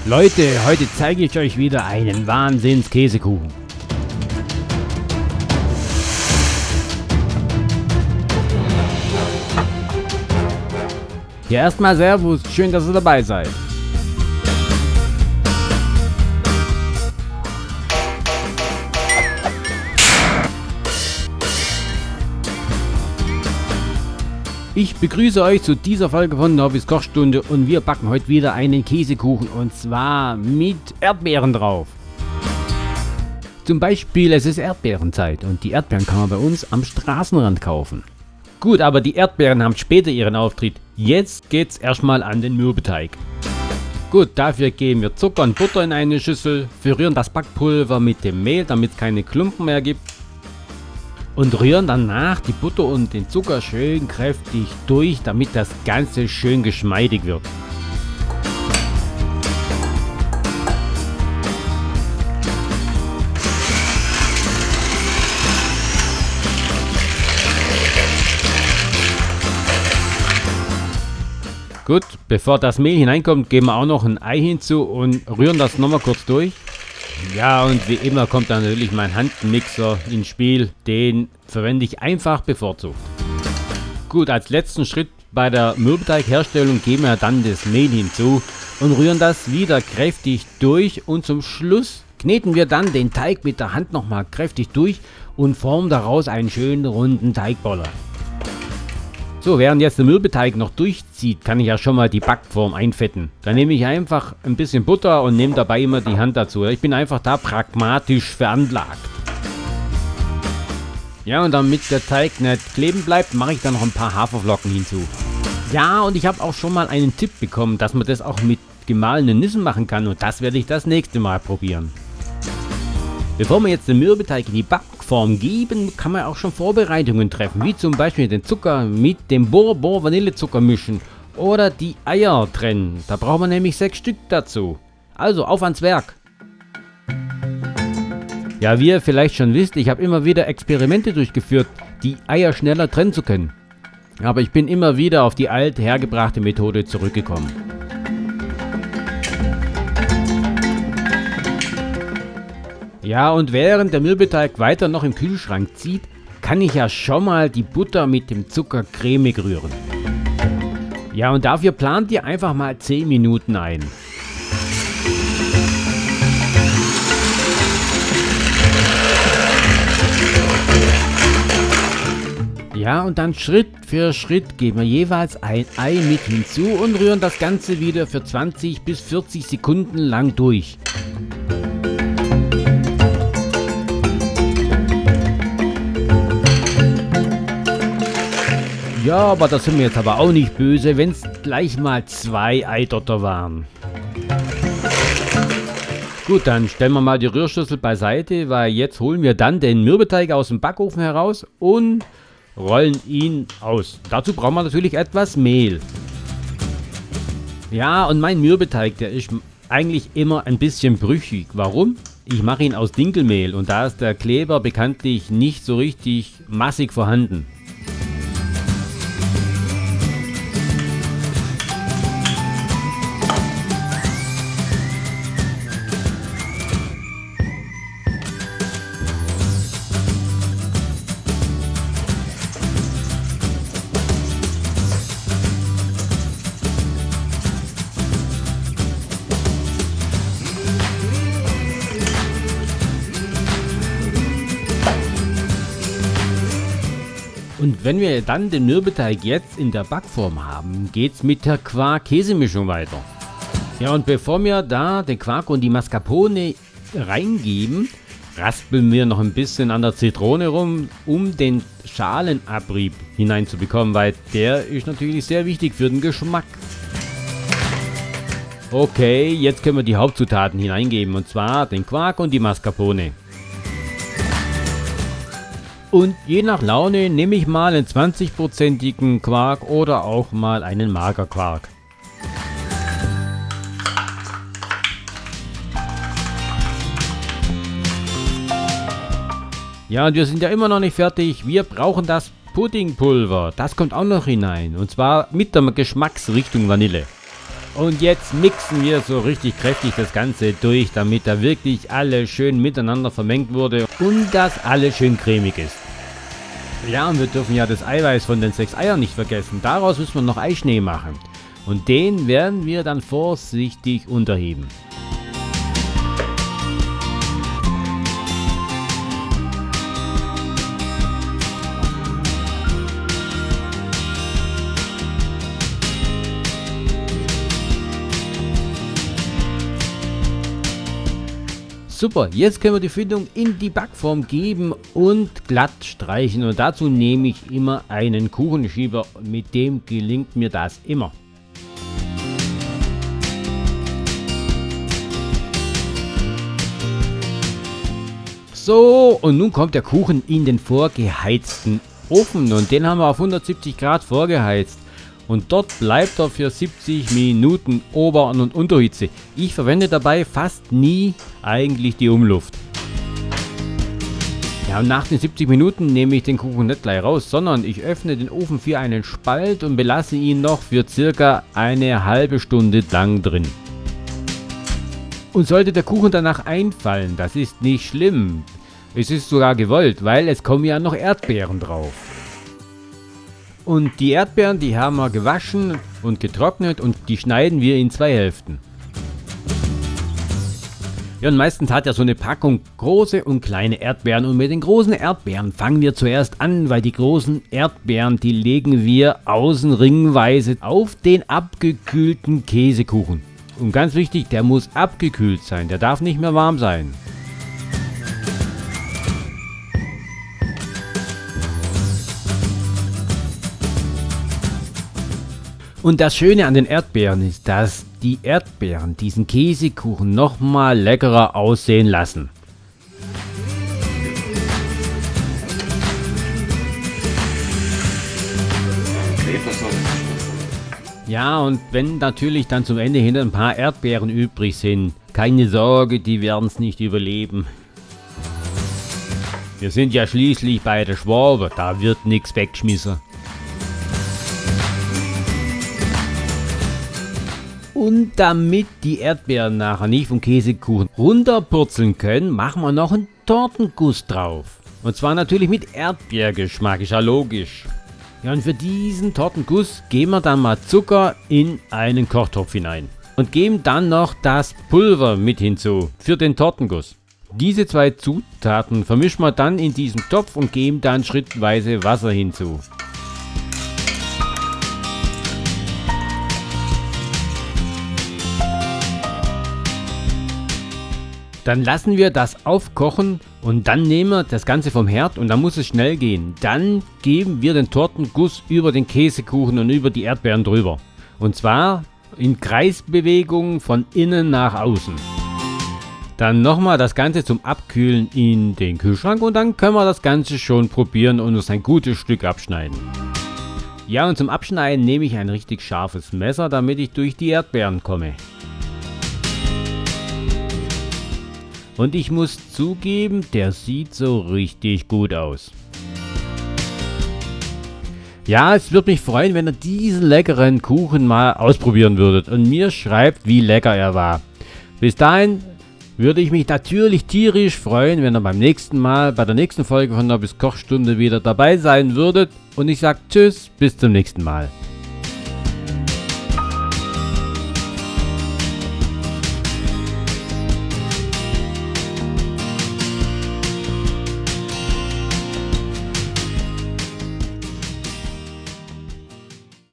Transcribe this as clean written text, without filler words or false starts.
Leute, heute zeige ich euch wieder einen Wahnsinns-Käsekuchen. Hier erstmal Servus, schön, dass ihr dabei seid. Ich begrüße euch zu dieser Folge von Norbis Kochstunde und wir backen heute wieder einen Käsekuchen und zwar mit Erdbeeren drauf. Zum Beispiel, es ist Erdbeerenzeit und die Erdbeeren kann man bei uns am Straßenrand kaufen. Gut, aber die Erdbeeren haben später ihren Auftritt. Jetzt geht's erstmal an den Mürbeteig. Gut, dafür geben wir Zucker und Butter in eine Schüssel, verrühren das Backpulver mit dem Mehl, damit es keine Klumpen mehr gibt. Und rühren danach die Butter und den Zucker schön kräftig durch, damit das Ganze schön geschmeidig wird. Gut, bevor das Mehl hineinkommt, geben wir auch noch ein Ei hinzu und rühren das nochmal kurz durch. Ja, und wie immer kommt dann natürlich mein Handmixer ins Spiel, den verwende ich einfach bevorzugt. Gut, als letzten Schritt bei der Mürbeteigherstellung geben wir dann das Mehl hinzu und rühren das wieder kräftig durch und zum Schluss kneten wir dann den Teig mit der Hand nochmal kräftig durch und formen daraus einen schönen runden Teigboller. So, während jetzt der Mürbeteig noch durchzieht, kann ich ja schon mal die Backform einfetten. Da nehme ich einfach ein bisschen Butter und nehme dabei immer die Hand dazu. Ich bin einfach da pragmatisch veranlagt. Ja, und damit der Teig nicht kleben bleibt, mache ich da noch ein paar Haferflocken hinzu. Ja, und ich habe auch schon mal einen Tipp bekommen, dass man das auch mit gemahlenen Nüssen machen kann und das werde ich das nächste Mal probieren. Bevor wir jetzt den Mürbeteig in die Backform geben, kann man auch schon Vorbereitungen treffen, wie zum Beispiel den Zucker mit dem Bourbon Vanillezucker mischen oder die Eier trennen. Da braucht man nämlich 6 Stück dazu. Also auf ans Werk! Ja, wie ihr vielleicht schon wisst, ich habe immer wieder Experimente durchgeführt, die Eier schneller trennen zu können. Aber ich bin immer wieder auf die alte hergebrachte Methode zurückgekommen. Ja, und während der Mürbeteig weiter noch im Kühlschrank zieht, kann ich ja schon mal die Butter mit dem Zucker cremig rühren. Ja, und dafür plant ihr einfach mal 10 Minuten ein. Ja, und dann Schritt für Schritt geben wir jeweils ein Ei mit hinzu und rühren das Ganze wieder für 20 bis 40 Sekunden lang durch. Ja, aber da sind wir jetzt aber auch nicht böse, wenn es gleich mal 2 Eidotter waren. Gut, dann stellen wir mal die Rührschüssel beiseite, weil jetzt holen wir dann den Mürbeteig aus dem Backofen heraus und rollen ihn aus. Dazu brauchen wir natürlich etwas Mehl. Ja, und mein Mürbeteig, der ist eigentlich immer ein bisschen brüchig. Warum? Ich mache ihn aus Dinkelmehl und da ist der Kleber bekanntlich nicht so richtig massig vorhanden. Und wenn wir dann den Mürbeteig jetzt in der Backform haben, geht's mit der Quark-Käsemischung weiter. Ja, und bevor wir da den Quark und die Mascarpone reingeben, raspeln wir noch ein bisschen an der Zitrone rum, um den Schalenabrieb hineinzubekommen, weil der ist natürlich sehr wichtig für den Geschmack. Okay, jetzt können wir die Hauptzutaten hineingeben, und zwar den Quark und die Mascarpone. Und je nach Laune nehme ich mal einen 20%igen Quark oder auch mal einen Magerquark. Ja, und wir sind ja immer noch nicht fertig. Wir brauchen das Puddingpulver. Das kommt auch noch hinein. Und zwar mit der Geschmacksrichtung Vanille. Und jetzt mixen wir so richtig kräftig das Ganze durch, damit da wirklich alles schön miteinander vermengt wurde und das alles schön cremig ist. Ja, und wir dürfen ja das Eiweiß von den 6 Eiern nicht vergessen. Daraus müssen wir noch Eischnee machen. Und den werden wir dann vorsichtig unterheben. Super, jetzt können wir die Füllung in die Backform geben und glatt streichen. Und dazu nehme ich immer einen Kuchenschieber, mit dem gelingt mir das immer. So, und nun kommt der Kuchen in den vorgeheizten Ofen und den haben wir auf 170 Grad vorgeheizt. Und dort bleibt er für 70 Minuten Ober- und Unterhitze. Ich verwende dabei fast nie eigentlich die Umluft. Ja, und nach den 70 Minuten nehme ich den Kuchen nicht gleich raus, sondern ich öffne den Ofen für einen Spalt und belasse ihn noch für circa eine halbe Stunde lang drin. Und sollte der Kuchen danach einfallen, das ist nicht schlimm. Es ist sogar gewollt, weil es kommen ja noch Erdbeeren drauf. Und die Erdbeeren, die haben wir gewaschen und getrocknet und die schneiden wir in 2 Hälften. Ja, und meistens hat ja so eine Packung große und kleine Erdbeeren. Und mit den großen Erdbeeren fangen wir zuerst an, weil die großen Erdbeeren, die legen wir außen ringweise auf den abgekühlten Käsekuchen. Und ganz wichtig, der muss abgekühlt sein, der darf nicht mehr warm sein. Und das Schöne an den Erdbeeren ist, dass die Erdbeeren diesen Käsekuchen nochmal leckerer aussehen lassen. Ja, und wenn natürlich dann zum Ende hin ein paar Erdbeeren übrig sind, keine Sorge, die werden es nicht überleben. Wir sind ja schließlich bei der Schwabe, da wird nichts weggeschmissen. Und damit die Erdbeeren nachher nicht vom Käsekuchen runterpurzeln können, machen wir noch einen Tortenguss drauf. Und zwar natürlich mit Erdbeergeschmack, ist ja logisch. Ja, und für diesen Tortenguss geben wir dann mal Zucker in einen Kochtopf hinein. Und geben dann noch das Pulver mit hinzu für den Tortenguss. Diese 2 Zutaten vermischen wir dann in diesem Topf und geben dann schrittweise Wasser hinzu. Dann lassen wir das aufkochen und dann nehmen wir das Ganze vom Herd und dann muss es schnell gehen. Dann geben wir den Tortenguss über den Käsekuchen und über die Erdbeeren drüber. Und zwar in Kreisbewegungen von innen nach außen. Dann nochmal das Ganze zum Abkühlen in den Kühlschrank und dann können wir das Ganze schon probieren und uns ein gutes Stück abschneiden. Ja, und zum Abschneiden nehme ich ein richtig scharfes Messer, damit ich durch die Erdbeeren komme. Und ich muss zugeben, der sieht so richtig gut aus. Ja, es würde mich freuen, wenn ihr diesen leckeren Kuchen mal ausprobieren würdet und mir schreibt, wie lecker er war. Bis dahin würde ich mich natürlich tierisch freuen, wenn ihr beim nächsten Mal, bei der nächsten Folge von der Kochstunde wieder dabei sein würdet. Und ich sage Tschüss, bis zum nächsten Mal.